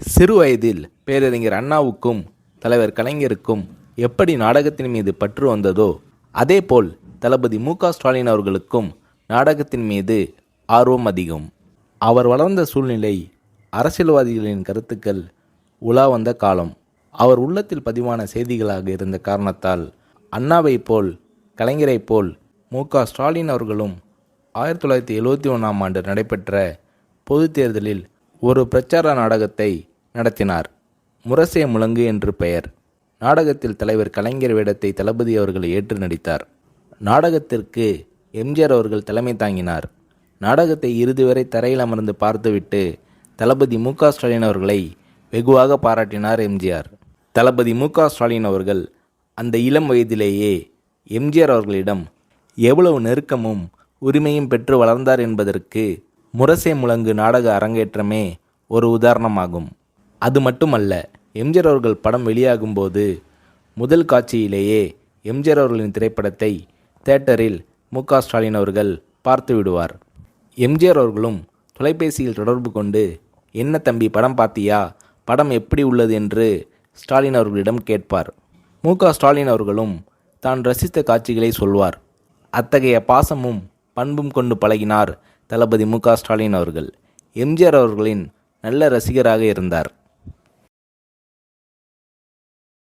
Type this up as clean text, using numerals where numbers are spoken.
சிறு வயதில் பேரறிஞர் அண்ணாவுக்கும் தலைவர் கலைஞருக்கும் எப்படி நாடகத்தின் மீது பற்று வந்ததோ அதேபோல் தளபதி மு.க.ஸ்டாலின் அவர்களுக்கும் நாடகத்தின் மீது ஆர்வம் அதிகம். அவர் வளர்ந்த சூழ்நிலை அரசியல்வாதிகளின் கருத்துக்கள் உலா வந்த காலம். அவர் உள்ளத்தில் பதிவான செய்திகளாக இருந்த காரணத்தால் அண்ணாவைப் போல் கலைஞரைப் போல் மு.க.ஸ்டாலின் அவர்களும் 1971ஆம் ஆண்டு நடைபெற்ற பொதுத் தேர்தலில் ஒரு பிரச்சார நாடகத்தை நடத்தினார். முரசே முழங்கு என்று பெயர். நாடகத்தில் தலைவர் கலைஞர் வேடத்தை தளபதி அவர்கள் ஏற்று நடித்தார். நாடகத்திற்கு எம்ஜிஆர் அவர்கள் தலைமை தாங்கினார். நாடகத்தை இறுதி வரை தரையில் அமர்ந்து பார்த்துவிட்டு தளபதி மு.க.ஸ்டாலின் அவர்களை வெகுவாக பாராட்டினார் எம்ஜிஆர். தளபதி மு.க.ஸ்டாலின் அவர்கள் அந்த இளம் வயதிலேயே எம்ஜிஆர் அவர்களிடம் எவ்வளவு நெருக்கமும் உரிமையும் பெற்று வளர்ந்தார் என்பதற்கு முரசே முழங்கு நாடக அரங்கேற்றமே ஒரு உதாரணமாகும். அது மட்டுமல்ல, எம்ஜிஆர் அவர்கள் படம் வெளியாகும்போது முதல் காட்சியிலேயே எம்ஜிஆர் அவர்களின் திரைப்படத்தை தியேட்டரில் மு.க.ஸ்டாலின் அவர்கள் பார்த்து விடுவார். எம்ஜிஆர் அவர்களும் தொலைபேசியில் தொடர்பு கொண்டு, என்ன தம்பி படம் பார்த்தியா, படம் எப்படி உள்ளது என்று ஸ்டாலின் அவர்களிடம் கேட்பார். மு.க.ஸ்டாலின் அவர்களும் தான் ரசித்த காட்சிகளை சொல்வார். அத்தகைய பாசமும் பண்பும் கொண்டு பழகினார் தளபதி மு.க.ஸ்டாலின் அவர்கள். எம்ஜிஆர் அவர்களின் நல்ல ரசிகராக இருந்தார்.